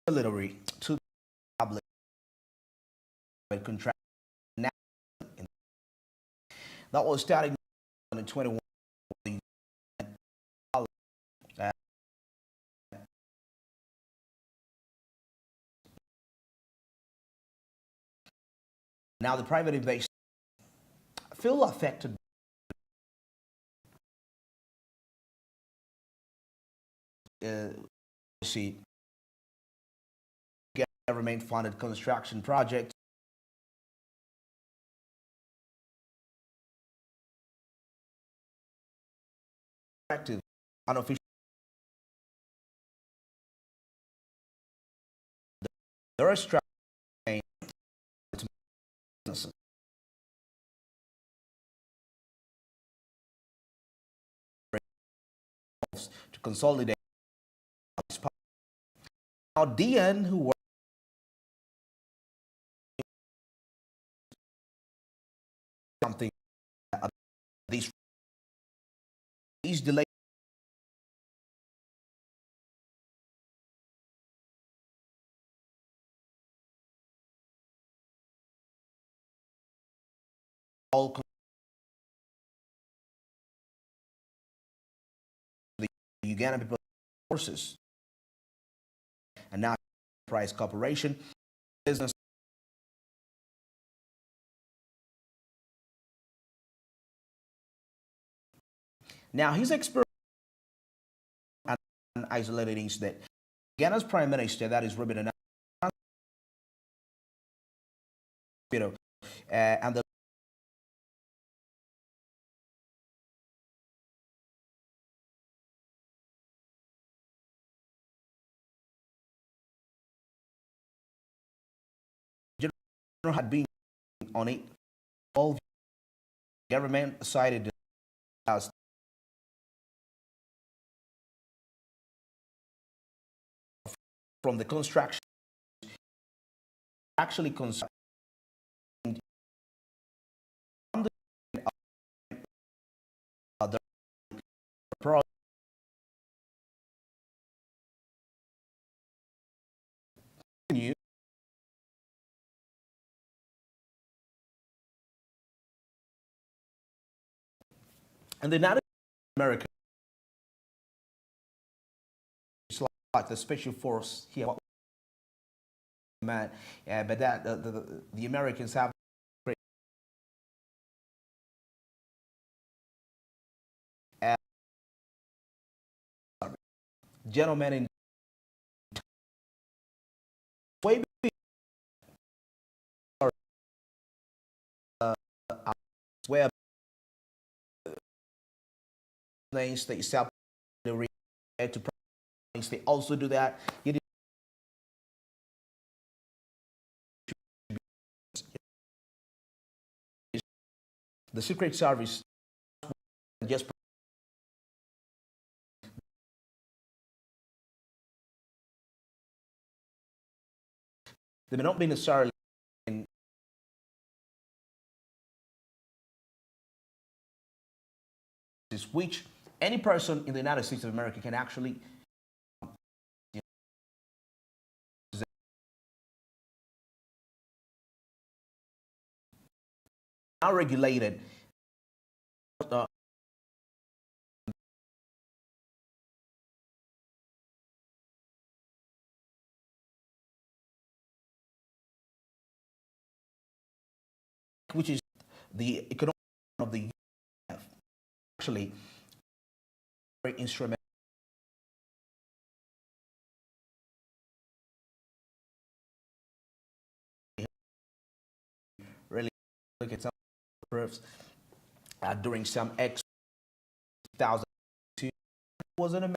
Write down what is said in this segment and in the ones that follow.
military to the public contract. That was starting in 21. Uh, Now the private investors feel affected. See government-funded construction projects effective unofficial. There are strategies to consolidate. Now, DN, who worked something these delays all the Uganda People Forces and now Enterprise Corporation business. Now, his experience and isolated incident. Ghana's Prime Minister, that is Ruben Annan, and the general had been on it. All government decided as from the construction actually constructing the project. And the United America is like the special force here, man. But that the Americans have uh, gentlemen in way before where names they sell the to they also do that. The Secret Service just they may not be necessarily in which any person in the United States of America can actually now regulated uh, which is the economic of the actually very instrument really look at some proofs during some X 2002 wasn't a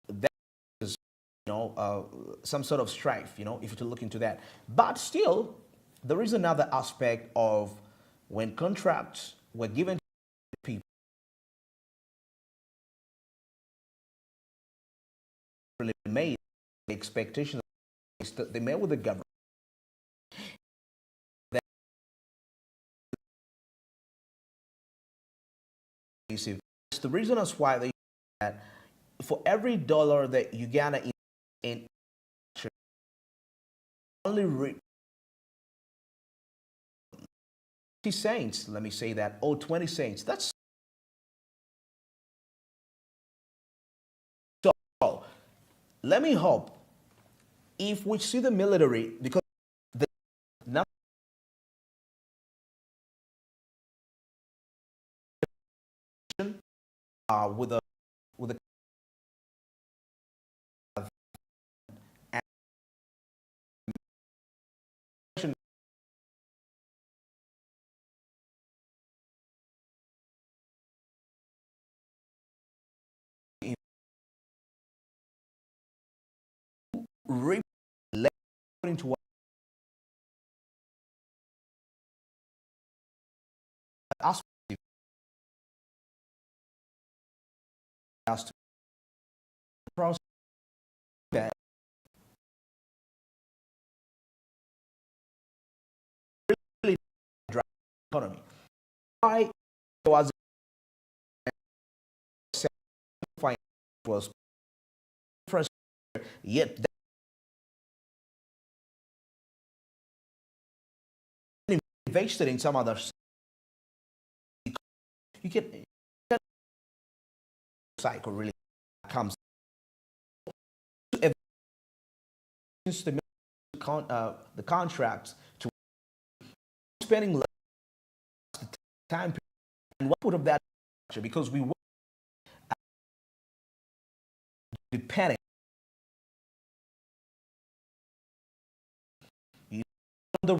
that is some sort of strife if you to look into that, but still there is another aspect of when contracts were given to people really made the expectations that they met with the government. It's the reason as why they that for every dollar that Uganda in only 50 cents, let me say that, or 20 cents. That's so. Let me hope if we see the military, because the number with a with a according to what aspect to process that really drive the economy. I was was first, yet then invested in some other. You can cycle really comes to the contracts to spending less time and what would have that because we were depending on the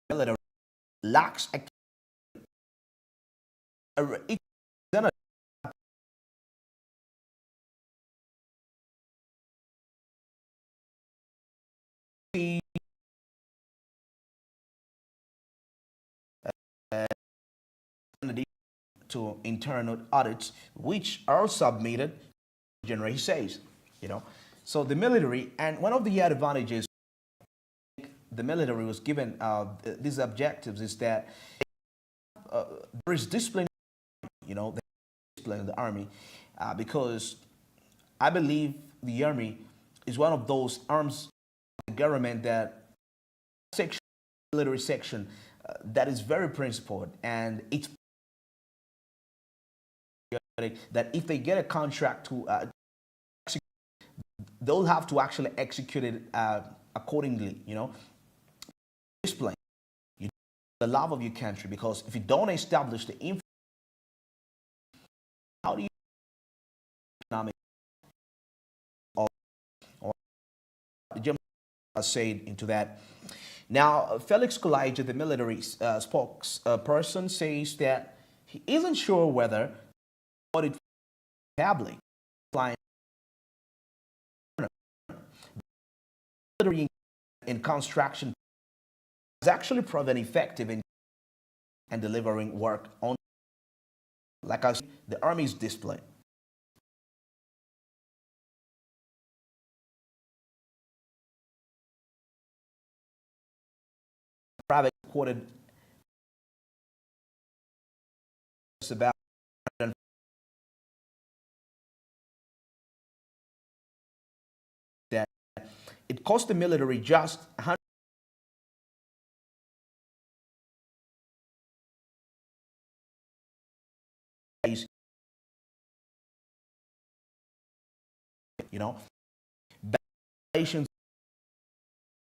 military lacks it's gonna be to internal audits, which are submitted, generally says, you know. So the military, and one of the advantages the military was given these objectives is that there is discipline, you know, the discipline of the army, because I believe the army is one of those arms of the government that section, military section, that is very principled, and it's that if they get a contract to they'll have to actually execute it accordingly, you know. Discipline, you the love of your country, because if you don't establish the infrastructure, how do you economic or the German said into that. Now, Felix Kulaija, the military spokesperson, says that he isn't sure whether audit public flying in construction has actually proven effective in and delivering work on, like I said, the Army's display. Private quoted about that it cost the military just 100, you know, violations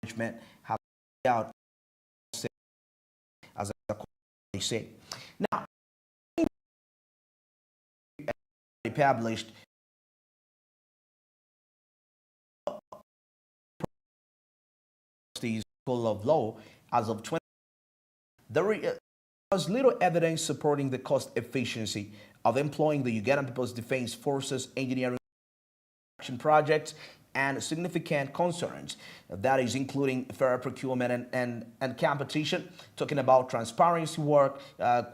management have out as I say. Now, published the School of Law as of 20. There was little evidence supporting the cost efficiency of employing the Ugandan People's Defense Forces engineering projects, and significant concerns, that is including fair procurement and competition, talking about transparency work,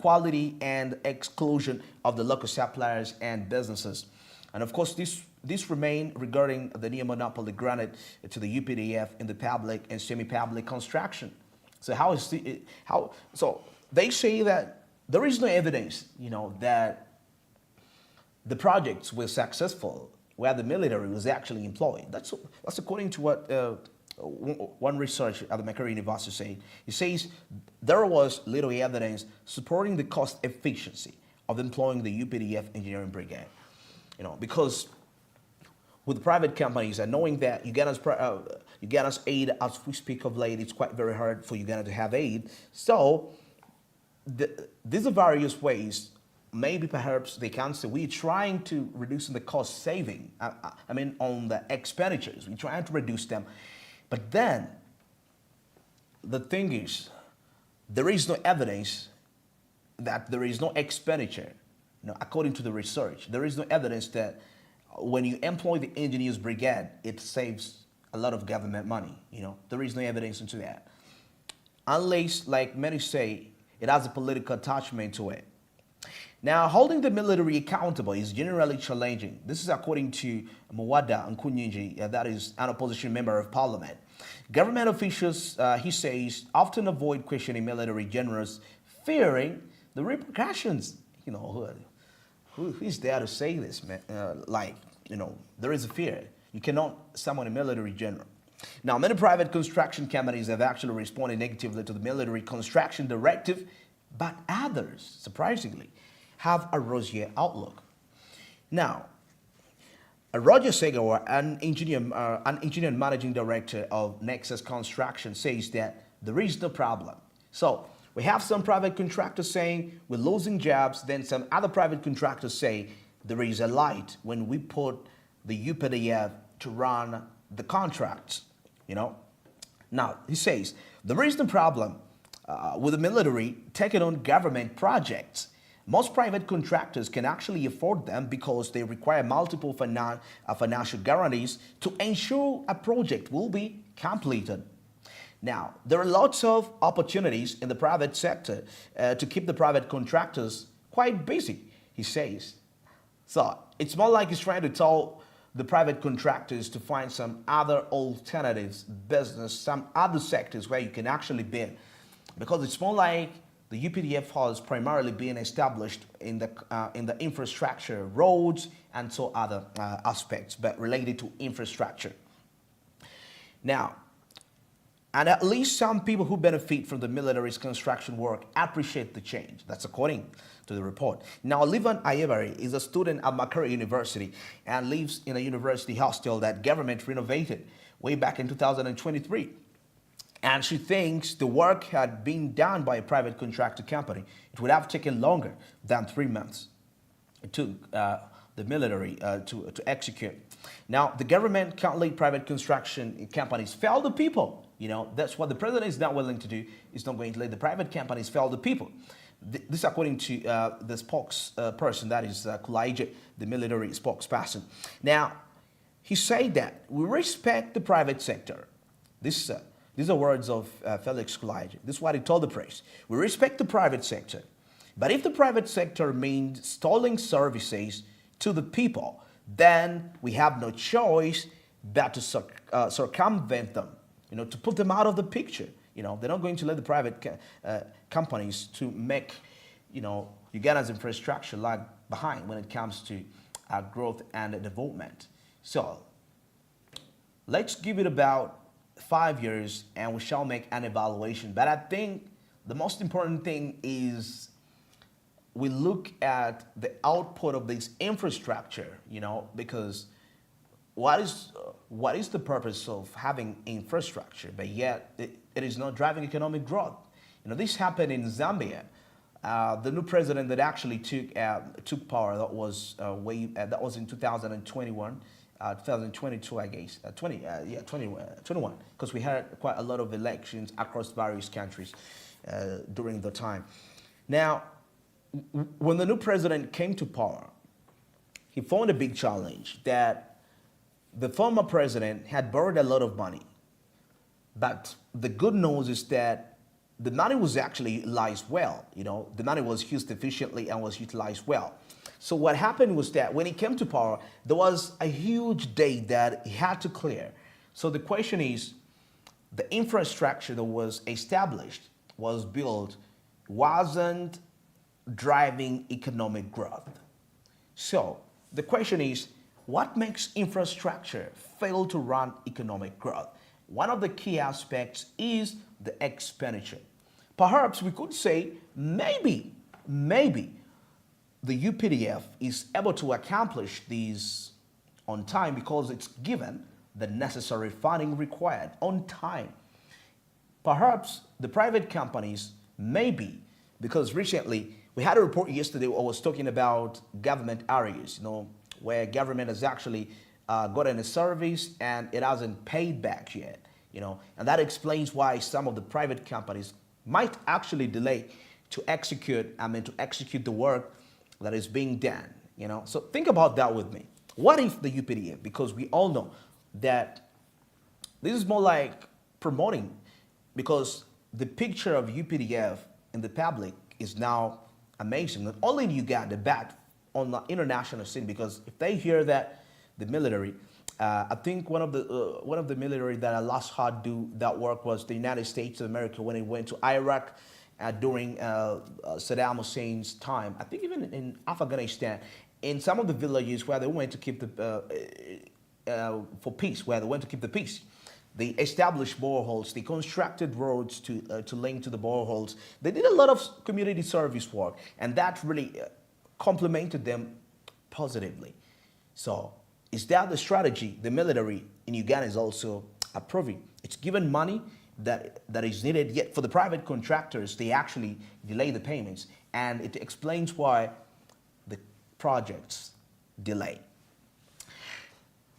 quality, and exclusion of the local suppliers and businesses. And of course, this remain regarding the new monopoly granted to the UPDF in the public and semi-public construction. So so they say that there is no evidence, you know, that the projects were successful where the military was actually employed. That's according to what one researcher at the Macquarie University said. He says there was little evidence supporting the cost efficiency of employing the UPDF engineering brigade. You know, because with private companies and knowing that Uganda's aid, as we speak of late, it's quite very hard for Uganda to have aid. So these are various ways. Maybe perhaps they can say we're trying to reduce the cost saving. I mean, on the expenditures, we're trying to reduce them. But then the thing is, there is no evidence that there is no expenditure. You know, according to the research, there is no evidence that when you employ the engineers brigade, it saves a lot of government money. You know, there is no evidence into that. Unless, like many say, it has a political attachment to it. Now, holding the military accountable is generally challenging. This is according to Mwada Nkunyinji, that is an opposition member of parliament. Government officials, he says, often avoid questioning military generals, fearing the repercussions. You know, who is there to say this, man? You know, there is a fear. You cannot summon a military general. Now, many private construction companies have actually responded negatively to the military construction directive, but others, surprisingly, have a rosier outlook. Now, Roger Segawa, an engineer and managing director of Nexus Construction, says that there is no problem. So we have some private contractors saying we're losing jobs, then some other private contractors say there is a light when we put the UPDF to run the contracts, you know. Now, he says there is no problem with the military taking on government projects. Most private contractors can actually afford them because they require multiple financial guarantees to ensure a project will be completed. Now, there are lots of opportunities in the private sector to keep the private contractors quite busy, he says. So it's more like he's trying to tell the private contractors to find some other alternatives, business, some other sectors where you can actually be in. Because it's more like the UPDF has primarily been established in the infrastructure, roads, and so other aspects, but related to infrastructure. Now, and at least some people who benefit from the military's construction work appreciate the change. That's according to the report. Now, Livan Ayebari is a student at Makere University and lives in a university hostel that government renovated way back in 2023. And she thinks the work had been done by a private contractor company. It would have taken longer than 3 months. It took the military to execute. Now, the government can't let private construction companies fail the people. You know, that's what the president is not willing to do. He's not going to let the private companies fail the people. This according to the spokesperson, that is Kulaije, the military spokesperson. Now, he said that we respect the private sector. These are words of Felix Kulaije. This is what he told the press. We respect the private sector. But if the private sector means stalling services to the people, then we have no choice but to circumvent them, you know, to put them out of the picture. You know, they're not going to let the private companies to make, you know, Uganda's infrastructure lag behind when it comes to growth and development. So let's give it about 5 years and we shall make an evaluation. But I think the most important thing is we look at the output of this infrastructure, you know, because what is the purpose of having infrastructure, but yet it is not driving economic growth? You know, this happened in Zambia. The new president that actually took power, that was that was in 2021, 2022, I guess, 21, because we had quite a lot of elections across various countries during the time. Now, when the new president came to power, he found a big challenge that the former president had borrowed a lot of money. But the good news is that the money was actually utilized well. You know, the money was used efficiently and was utilized well. So what happened was that when he came to power, there was a huge debt that he had to clear. So the question is, the infrastructure that was established, was built, wasn't driving economic growth. So the question is, what makes infrastructure fail to run economic growth? One of the key aspects is the expenditure. Perhaps we could say maybe the UPDF is able to accomplish these on time because it's given the necessary funding required on time. Perhaps the private companies maybe, because recently we had a report yesterday I was talking about government areas, you know, where government has actually gotten a service and it hasn't paid back yet, you know, and that explains why some of the private companies might actually delay to execute the work that is being done, you know. So think about that with me. What if the UPDF, because we all know that this is more like promoting, because the picture of UPDF in the public is now amazing, not only in Uganda, but on the international scene, because if they hear that the military, I think one of the military that I last heard do that work was the United States of America when it went to Iraq during Saddam Hussein's time. I think even in Afghanistan, in some of the villages where they went to keep for peace, where they went to keep the peace, they established boreholes, they constructed roads to link to the boreholes. They did a lot of community service work, and that really complemented them positively. So is that the strategy the military in Uganda is also approving? It's given money that is needed, yet for the private contractors, they actually delay the payments, and it explains why the projects delay.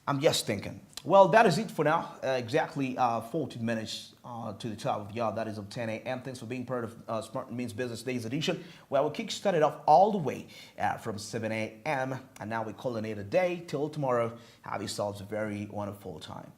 I'm just thinking. Well, that is it for now. Exactly 14 minutes to the top of the hour. That is of 10 a.m. Thanks for being part of Smart Means Business Days edition, where we'll kick started off all the way from 7 a.m. And now we're calling it a day. Till tomorrow, have yourselves a very wonderful time.